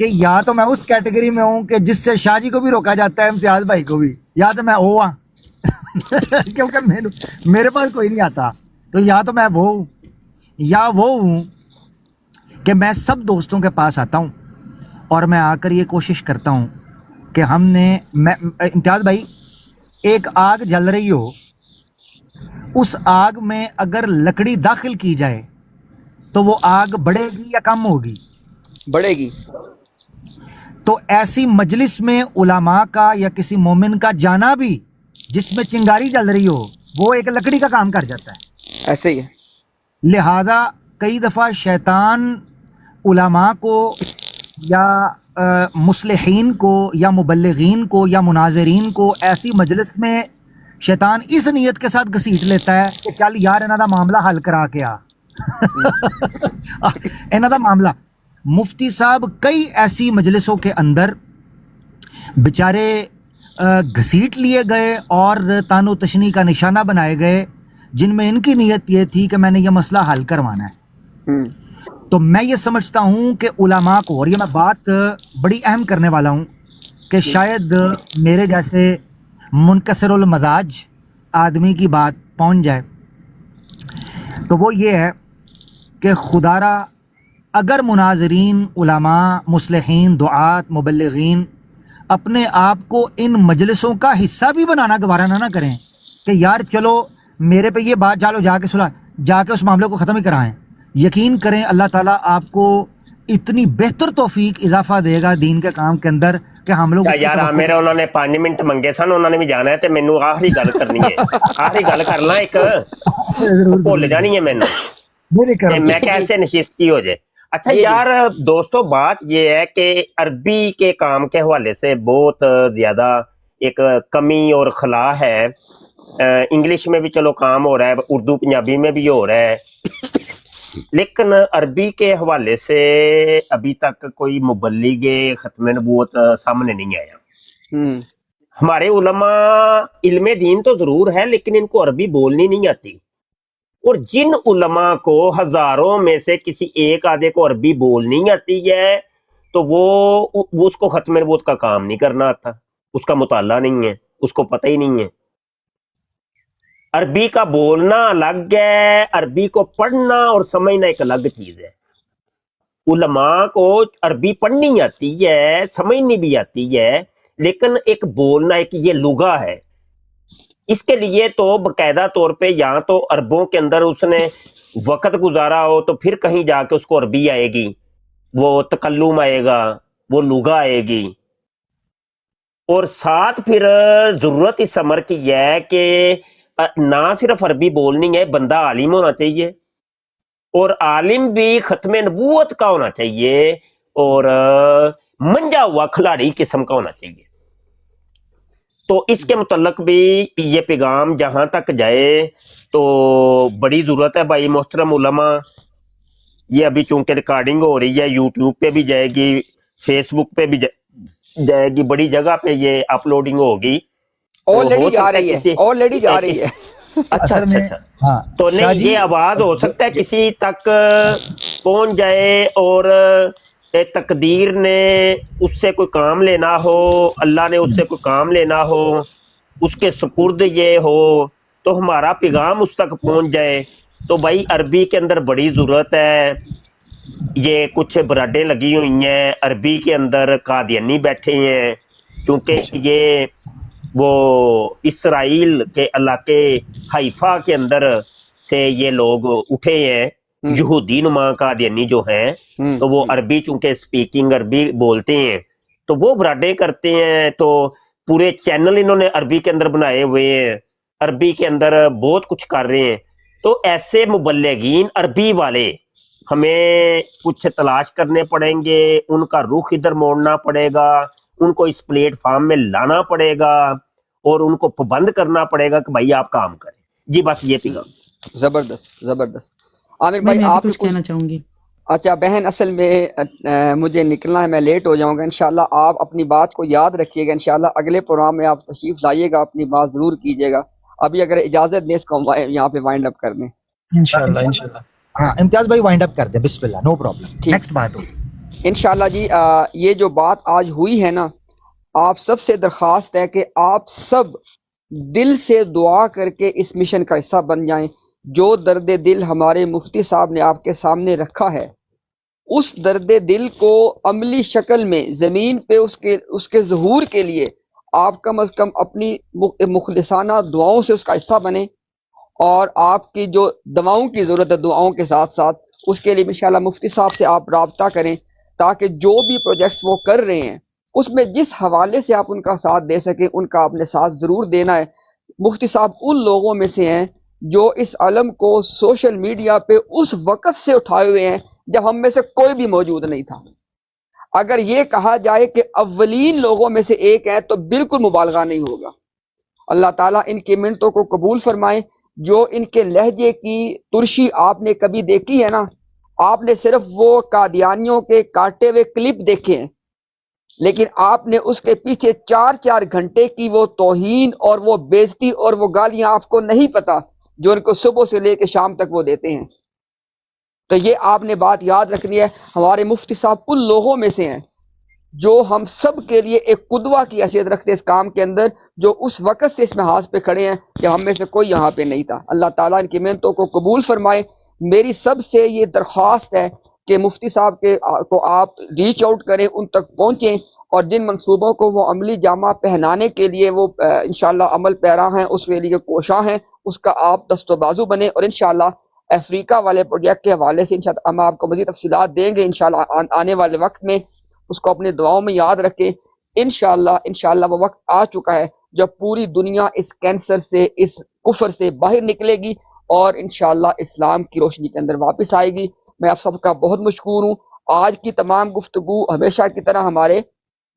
کہ یا تو میں اس کیٹیگری میں ہوں کہ جس سے شاہ جی کو بھی روکا جاتا ہے, امتیاز بھائی کو بھی, یا تو میں وہ ہاں کیونکہ میرے پاس کوئی نہیں آتا. تو یا تو میں وہ ہوں یا وہ ہوں کہ میں سب دوستوں کے پاس آتا ہوں اور میں آ کر یہ کوشش کرتا ہوں کہ ہم نے امتیاز بھائی ایک آگ جل رہی ہو, اس آگ میں اگر لکڑی داخل کی جائے تو وہ آگ بڑھے گی یا کم ہوگی؟ بڑھے گی. تو ایسی مجلس میں علماء کا یا کسی مومن کا جانا بھی جس میں چنگاری جل رہی ہو وہ ایک لکڑی کا کام کر جاتا ہے. ایسے ہی ہے. لہذا کئی دفعہ شیطان علماء کو یا مصلحین کو یا مبلغین کو یا مناظرین کو ایسی مجلس میں شیطان اس نیت کے ساتھ گھسیٹ لیتا ہے کہ چل یار انہاں دا معاملہ حل کرا کے آ انہاں دا معاملہ. مفتی صاحب کئی ایسی مجلسوں کے اندر بیچارے گھسیٹ لیے گئے اور تان و تشنی کا نشانہ بنائے گئے جن میں ان کی نیت یہ تھی کہ میں نے یہ مسئلہ حل کروانا ہے. تو میں یہ سمجھتا ہوں کہ علماء کو, اور یہ میں بات بڑی اہم کرنے والا ہوں کہ شاید میرے جیسے منکسر المزاج آدمی کی بات پہنچ جائے, تو وہ یہ ہے کہ خدا را اگر مناظرین, علماء, مصلحین, دعات, مبلغین اپنے آپ کو ان مجلسوں کا حصہ بھی بنانا گوارا نہ کریں کہ یار چلو میرے پہ یہ بات, چلو جا کے اس معاملے کو ختم ہی کرائیں, یقین کریں اللہ تعالیٰ آپ کو اتنی بہتر توفیق اضافہ دے گا دین کے کام کے اندر کہ ہم لوگ یار میرے انہوں نے 5 منٹ منگے سن, انہوں نے بھی جانا ہے تے مینوں آخری گل کرنی ہے, آخری گل کر لاں ایک بھول جانی ہے مینوں میں کیسے نشستی ہو جائے. اچھا یار دوستو بات یہ ہے کہ عربی کے کام کے حوالے سے بہت زیادہ ایک کمی اور خلا ہے. انگلش میں بھی چلو کام ہو رہا ہے, اردو پنجابی میں بھی ہو رہا ہے, لیکن عربی کے حوالے سے ابھی تک کوئی مبلغ ختم نبوت سامنے نہیں آیا. ہمارے علماء علم دین تو ضرور ہے لیکن ان کو عربی بولنی نہیں آتی, اور جن علماء کو ہزاروں میں سے کسی ایک آدھے کو عربی بولنی آتی ہے تو وہ اس کو ختم نبوت کا کام نہیں کرنا آتا, اس کا مطالعہ نہیں ہے, اس کو پتہ ہی نہیں ہے. عربی کا بولنا الگ ہے, عربی کو پڑھنا اور سمجھنا ایک الگ چیز ہے. علماء کو عربی پڑھنی آتی ہے, سمجھنی بھی آتی ہے, لیکن ایک بولنا ایک یہ لغہ ہے. اس کے لیے تو باقاعدہ طور پہ یا تو عربوں کے اندر اس نے وقت گزارا ہو تو پھر کہیں جا کے اس کو عربی آئے گی, وہ تکلم آئے گا, وہ لغہ آئے گی, اور ساتھ پھر ضرورت اس امر کی ہے کہ نہ صرف عربی بولنی ہے, بندہ عالم ہونا چاہیے, اور عالم بھی ختم نبوت کا ہونا چاہیے, اور منجا ہوا کھلاڑی قسم کا ہونا چاہیے. تو اس کے متعلق بھی یہ پیغام جہاں تک جائے تو بڑی ضرورت ہے بھائی محترم علماء. یہ ابھی چونکہ ریکارڈنگ ہو رہی ہے, یوٹیوب پہ بھی جائے گی, فیس بک پہ بھی جائے گی, بڑی جگہ پہ یہ اپلوڈنگ ہوگی. آلریڈی جا رہی ہے. اچھا تو نہیں, یہ آواز ہو سکتا ہے کسی تک پہنچ جائے اور تقدیر نے اس سے کوئی کام لینا ہو, اللہ نے اس سے کوئی کام لینا ہو, اس کے سپرد یہ ہو تو ہمارا پیغام اس تک پہنچ جائے. تو بھائی عربی کے اندر بڑی ضرورت ہے. یہ کچھ براڈیں لگی ہوئی ہیں عربی کے اندر, قادیانی بیٹھے ہیں, کیونکہ یہ وہ اسرائیل کے علاقے حیفا کے اندر سے یہ لوگ اٹھے ہیں, یہودی نما قادیانی جو ہیں, تو وہ عربی چونکہ سپیکنگ عربی بولتے ہیں تو وہ براڈیں کرتے ہیں. تو پورے چینل انہوں نے عربی کے اندر بنائے ہوئے ہیں, عربی کے اندر بہت کچھ کر رہے ہیں. تو ایسے مبلغین عربی والے ہمیں کچھ تلاش کرنے پڑیں گے, ان کا رخ ادھر موڑنا پڑے گا, ان کو اس پلیٹ فارم میں لانا پڑے گا اور ان کو پابند کرنا پڑے گا کہ بھائی آپ کام کریں. جی بس یہ پیغام. زبردست زبردست. عامر بھائی آپ کچھ کہنا چاہوں گی. اچھا بہن, اصل میں مجھے نکلنا ہے, میں لیٹ ہو جاؤں گا. انشاءاللہ آپ اپنی بات کو یاد رکھیے گا, انشاءاللہ اگلے پروگرام میں آپ تشریف لائیے گا, اپنی بات ضرور کیجیے گا. ابھی اگر اجازت دیں اس کو یہاں پہ وائنڈ اپ کر دیں. انشاءاللہ. ہاں امتیاز بھائی وائنڈ اپ کر دیں, بسم اللہ, نو پرابلم. نیکسٹ بات ہو. انشاءاللہ جی یہ جو بات آج ہوئی ہے نا، آپ سب سے درخواست ہے کہ آپ سب دل سے دعا کر کے اس مشن کا حصہ بن جائیں۔ جو درد دل ہمارے مفتی صاحب نے آپ کے سامنے رکھا ہے، اس درد دل کو عملی شکل میں زمین پہ اس کے ظہور کے لیے آپ کم از کم اپنی مخلصانہ دعاؤں سے اس کا حصہ بنیں، اور آپ کی جو دعاؤں کی ضرورت ہے دعاؤں کے ساتھ ساتھ اس کے لیے انشاءاللہ مفتی صاحب سے آپ رابطہ کریں، تاکہ جو بھی پروجیکٹس وہ کر رہے ہیں اس میں جس حوالے سے آپ ان کا ساتھ دے سکیں ان کا آپ نے ساتھ ضرور دینا ہے۔ مفتی صاحب ان لوگوں میں سے ہیں جو اس علم کو سوشل میڈیا پہ اس وقت سے اٹھائے ہوئے ہیں جب ہم میں سے کوئی بھی موجود نہیں تھا۔ اگر یہ کہا جائے کہ اولین لوگوں میں سے ایک ہے تو بالکل مبالغہ نہیں ہوگا۔ اللہ تعالیٰ ان کی منتوں کو قبول فرمائے۔ جو ان کے لہجے کی ترشی آپ نے کبھی دیکھی ہے نا، آپ نے صرف وہ قادیانیوں کے کاٹے ہوئے کلپ دیکھے ہیں، لیکن آپ نے اس کے پیچھے 4 گھنٹے کی وہ توہین اور وہ بےزتی اور وہ گالیاں آپ کو نہیں پتا جو ان کو صبح سے لے کے شام تک وہ دیتے ہیں۔ تو یہ آپ نے بات یاد رکھنی ہے۔ ہمارے مفتی صاحب ان لوگوں میں سے ہیں جو ہم سب کے لیے ایک قدوہ کی حیثیت رکھتے ہیں اس کام کے اندر، جو اس وقت سے اس محاذ پہ کھڑے ہیں جب ہم میں سے کوئی یہاں پہ نہیں تھا۔ اللہ تعالیٰ ان کی محنتوں کو قبول فرمائے۔ میری سب سے یہ درخواست ہے کہ مفتی صاحب کو آپ ریچ آؤٹ کریں، ان تک پہنچیں، اور جن منصوبوں کو وہ عملی جامہ پہنانے کے لیے وہ انشاءاللہ عمل پیرا ہیں، اس کے لیے کوشاں ہیں، اس کا آپ دست و بازو بنیں، اور انشاءاللہ افریقہ والے پروجیکٹ کے حوالے سے انشاءاللہ ہم آپ کو مزید تفصیلات دیں گے انشاءاللہ آنے والے وقت میں۔ اس کو اپنے دعاؤں میں یاد رکھیں۔ انشاءاللہ وہ وقت آ چکا ہے جب پوری دنیا اس کینسر سے، اس کفر سے باہر نکلے گی اور انشاءاللہ اسلام کی روشنی کے اندر واپس آئے گی۔ میں آپ سب کا بہت مشکور ہوں۔ آج کی تمام گفتگو ہمیشہ کی طرح ہمارے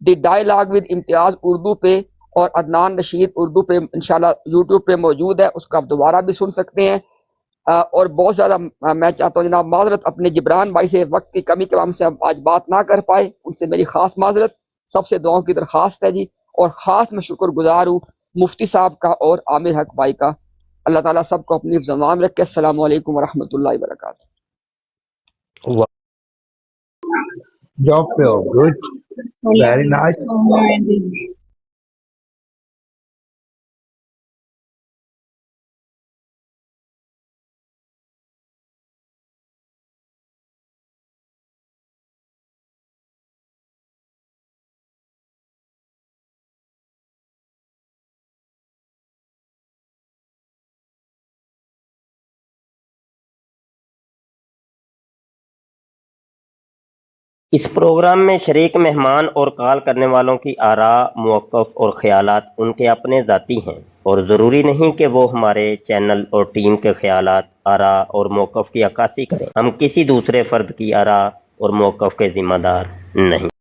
دی ڈائیلاگ ود امتیاز اردو پہ اور عدنان رشید اردو پہ انشاءاللہ یوٹیوب پہ موجود ہے، اس کو آپ دوبارہ بھی سن سکتے ہیں۔ اور بہت زیادہ میں چاہتا ہوں جناب معذرت اپنے جبران بھائی سے، وقت کی کمی کے وجہ سے ہم آج بات نہ کر پائے، ان سے میری خاص معذرت۔ سب سے دعاؤں کی درخواست ہے جی، اور خاص میں شکر گزار ہوں مفتی صاحب کا اور عامر حق بھائی کا۔ اللہ تعالیٰ سب کو اپنی حفظ و امان رکھے۔ السلام علیکم ورحمۃ اللہ وبرکاتہ۔ Job feel good. Very nice. اس پروگرام میں شریک مہمان اور کال کرنے والوں کی آراء، موقف اور خیالات ان کے اپنے ذاتی ہیں، اور ضروری نہیں کہ وہ ہمارے چینل اور ٹیم کے خیالات، آراء اور موقف کی عکاسی کریں۔ ہم کسی دوسرے فرد کی آراء اور موقف کے ذمہ دار نہیں۔